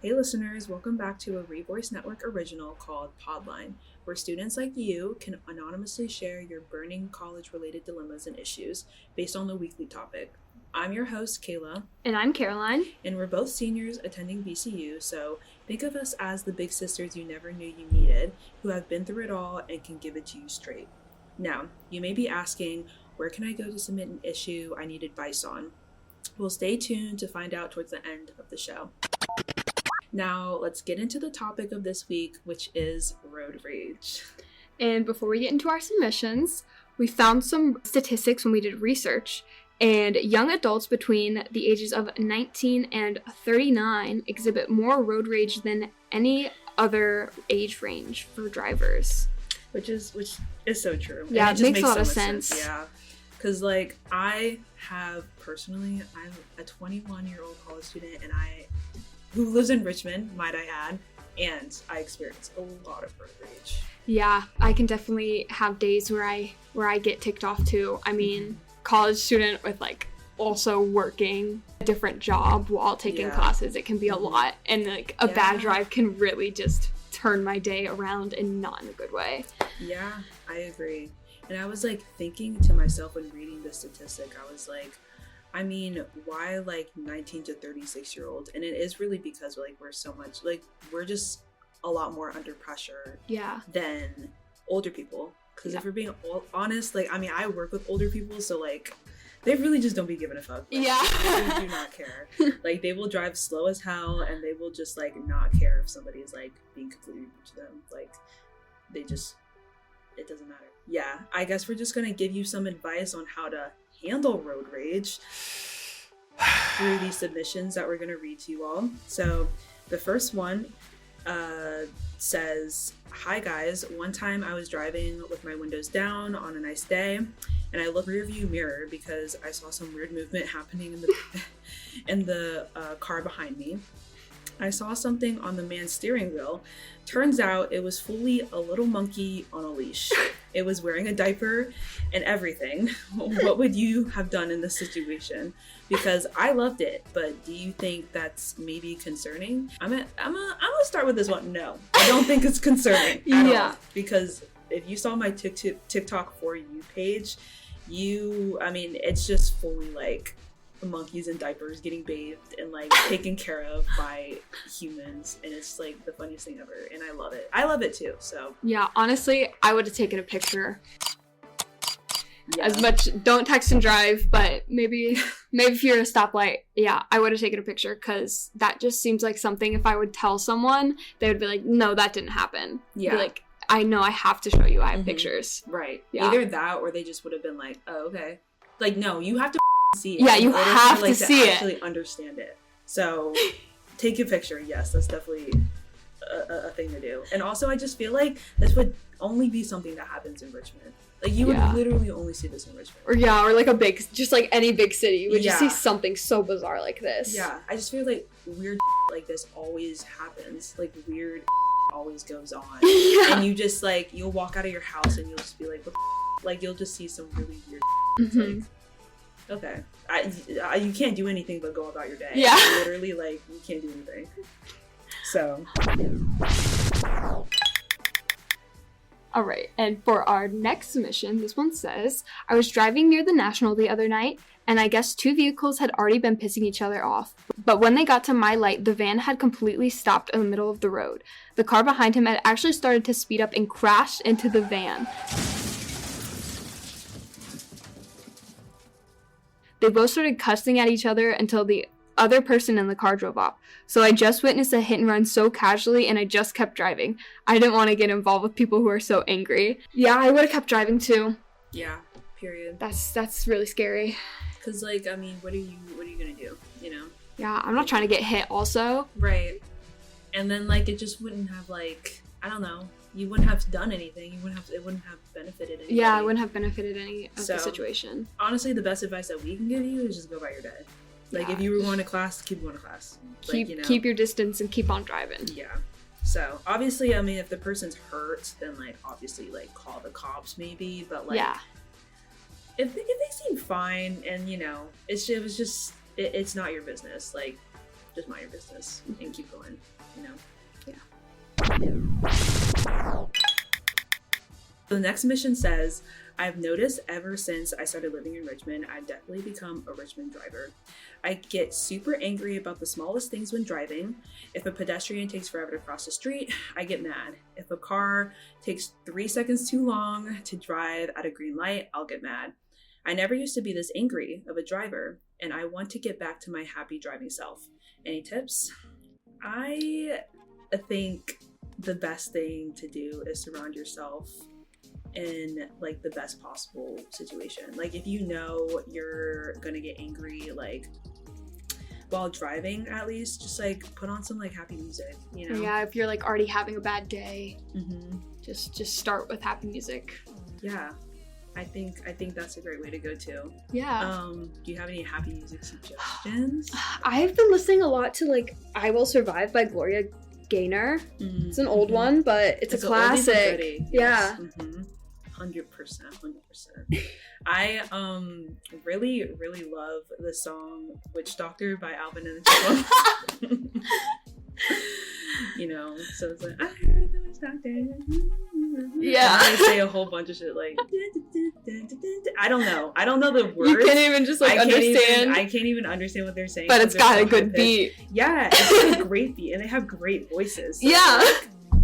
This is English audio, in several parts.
Hey listeners, welcome back to a Revoice Network original called Podline, where students like you can anonymously share your burning college-related dilemmas and issues based on the weekly topic. I'm your host, Kayla. And I'm Caroline. And we're both seniors attending VCU, so think of us as the big sisters you never knew you needed, who have been through it all and can give it to you straight. Now, you may be asking, where can I go to submit an issue I need advice on? Well, stay tuned to find out towards the end of the show. Now, let's get into the topic of this week, which is road rage. And before we get into our submissions, we found some statistics when we did research, and young adults between the ages of 19 and 39 exhibit more road rage than any other age range for drivers. Which is so true. Yeah, it makes a lot of sense. Yeah, because I'm a 21-year-old college student, and who lives in Richmond, might I add, and I experience a lot of road rage. Yeah, I can definitely have days where I get ticked off too. I mean, college student with also working a different job while taking classes, it can be a lot, and a bad drive can really just turn my day around and not in a good way. Yeah, I agree. And I was thinking to myself when reading this statistic, I was like, I mean, why 19 to 36-year-olds? And it is really because we're so much we're just a lot more under pressure than older people. Because if we're being honest, I work with older people, so they really just don't be giving a fuck. They do not care. They will drive slow as hell, and they will just not care if somebody is being completely rude to them. It doesn't matter. Yeah, I guess we're just gonna give you some advice on how to handle road rage through these submissions that we're going to read to you all. So the first one says, "Hi guys, one time I was driving with my windows down on a nice day, and I looked rear view mirror because I saw some weird movement happening in the car behind me. I saw something on the man's steering wheel. Turns out it was fully a little monkey on a leash. It was wearing a diaper and everything. What would you have done in this situation? Because I loved it, but do you think that's maybe concerning?" I'm gonna start with this one. No, I don't think it's concerning at all. Because if you saw my TikTok For You page, it's just fully monkeys in diapers getting bathed and taken care of by humans, and it's the funniest thing ever, and I love it too. So yeah, honestly, I would have taken a picture. As much, don't text and drive, but maybe if you're at a stoplight, I would have taken a picture, because that just seems like something, if I would tell someone, they would be like, no, that didn't happen. Be I know, I have to show you, I have pictures. Right. Either that, or they just would have been oh, okay. No, you have to see it. Yeah, you have to see it. Actually understand it. So take a picture. Yes, that's definitely a thing to do. And also, I just feel this would only be something that happens in Richmond. You would literally only see this in Richmond. Or a big, just any big city, you would just see something so bizarre like this. Yeah, I just feel weird like this always happens. Weird always goes on. And you just you'll walk out of your house and you'll just be what the you'll just see some really weird It's okay. You can't do anything but go about your day. Yeah. Literally, you can't do anything. So. All right, and for our next submission, this one says, "I was driving near the National the other night, and I guess two vehicles had already been pissing each other off. But when they got to my light, the van had completely stopped in the middle of the road. The car behind him had actually started to speed up and crashed into the van. They both started cussing at each other until the other person in the car drove off. So I just witnessed a hit and run so casually, and I just kept driving. I didn't want to get involved with people who are so angry." Yeah, I would have kept driving too. Yeah, period. That's really scary. Cause what are you gonna do? You know? Yeah, I'm not trying to get hit also. Right. And then it just wouldn't have I don't know. You wouldn't have done anything. It wouldn't have benefited anybody. Yeah, it wouldn't have benefited any of the situation. Honestly, the best advice that we can give you is just go about your day. If you were going to class, keep going to class. Keep your distance and keep on driving. Yeah. So obviously, if the person's hurt, then obviously call the cops maybe. But if they seem fine and it's not your business, just mind your business and keep going, you know? The next mission says, I've noticed ever since I started living in Richmond, I've definitely become a Richmond driver. I get super angry about the smallest things when driving. If a pedestrian takes forever to cross the street, I get mad. If a car takes 3 seconds too long to drive at a green light, I'll get mad. I never used to be this angry of a driver, and I want to get back to my happy driving self. Any tips? I think the best thing to do is surround yourself in like the best possible situation. Like if you know you're gonna get angry like while driving, at least just like put on some like happy music, you know? Yeah, if you're like already having a bad day, just start with happy music. Yeah, I think that's a great way to go too. Yeah. Do you have any happy music suggestions? I've been listening a lot to like I Will Survive by Gloria Gaynor. It's an old one, but it's a classic. Yes. 100%. I really love the song Witch Doctor by Alvin and the Chipmunks. You know, so it's like, I heard the witch doctor. Yeah. And they say a whole bunch of shit like I don't know the words. You can't even just like understand. I can't even understand what they're saying. But it's got a good beat. Yeah, it's got a great beat, and they have great voices. So yeah.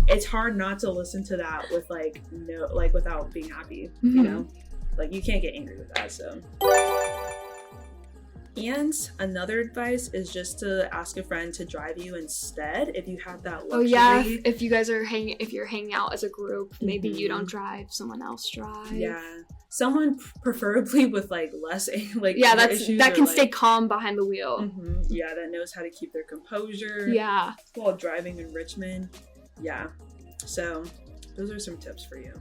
It's hard not to listen to that with like no, like without being happy, you know? Like you can't get angry with that, so. And another advice is just to ask a friend to drive you instead if you have that luxury. Oh yeah, if you guys are you're hanging out as a group, maybe you don't drive, someone else drive. Yeah. Someone preferably with like less like that can stay calm behind the wheel. Yeah, that knows how to keep their composure. Yeah. While driving in Richmond. Yeah, so those are some tips for you.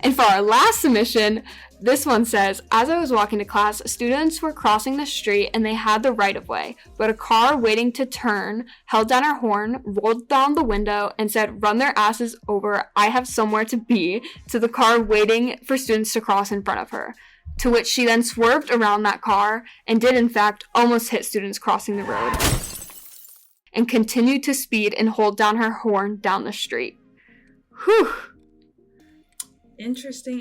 And for our last submission, this one says, as I was walking to class, students were crossing the street and they had the right of way, but a car waiting to turn held down her horn, rolled down the window, and said, run their asses over, I have somewhere to be, to the car waiting for students to cross in front of her. To which she then swerved around that car and did in fact almost hit students crossing the road, and continued to speed and hold down her horn down the street. Whew. Interesting.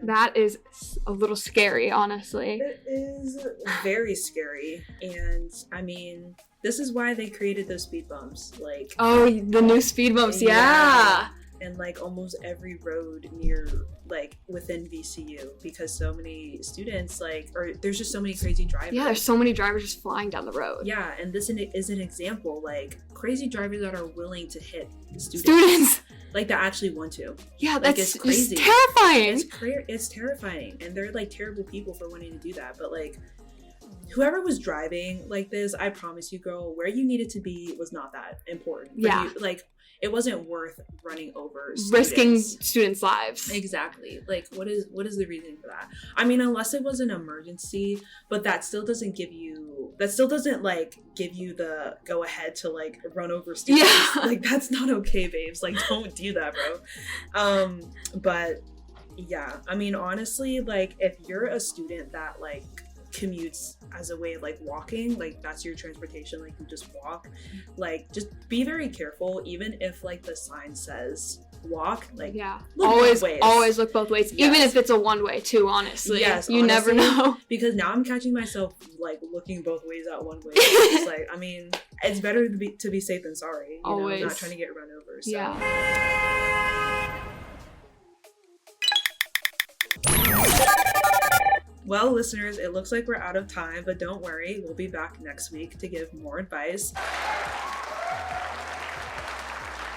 That is a little scary, honestly. It is very scary. And I mean, this is why they created those speed bumps. Like, oh, the new speed bumps, yeah. And like almost every road near, like within VCU, because so many students there's just so many crazy drivers. Yeah, there's so many drivers just flying down the road. Yeah, and this is an example, like crazy drivers that are willing to hit students. Like that actually want to. Yeah, like, that's it's crazy. It's terrifying. It's terrifying, and they're like terrible people for wanting to do that. But like, whoever was driving like this, I promise you, girl, where you needed to be was not that important. Yeah, it wasn't worth running over students. Risking students' lives. Exactly. Like, what is the reason for that? I mean, unless it was an emergency, but that still doesn't give you the go ahead to like run over students. Yeah. Like, that's not okay, babes. Like, don't do that, bro. But yeah, I mean, honestly, like if you're a student that like commutes as a way of like walking, like that's your transportation, like you just walk, like just be very careful. Even if like the sign says walk, like always look both ways. Yes. Even if it's a one way too, honestly. Yes, you never know. Because now I'm catching myself like looking both ways out one way. It's like, I mean, it's better to be safe than sorry. You know, I'm not trying to get run over. So. Yeah. Well, listeners, it looks like we're out of time, but don't worry, we'll be back next week to give more advice.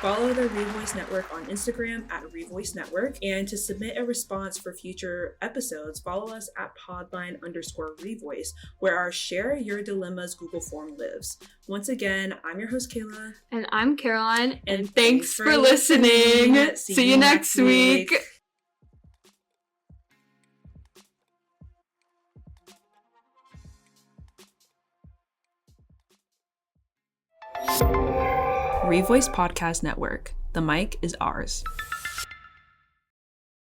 Follow the Revoice Network on Instagram at Revoice Network, and to submit a response for future episodes, follow us at Podline_Revoice, where our Share Your Dilemmas Google form lives. Once again, I'm your host, Kayla. And I'm Caroline, and thanks for listening. See you next week. Revoice Podcast Network. The mic is ours.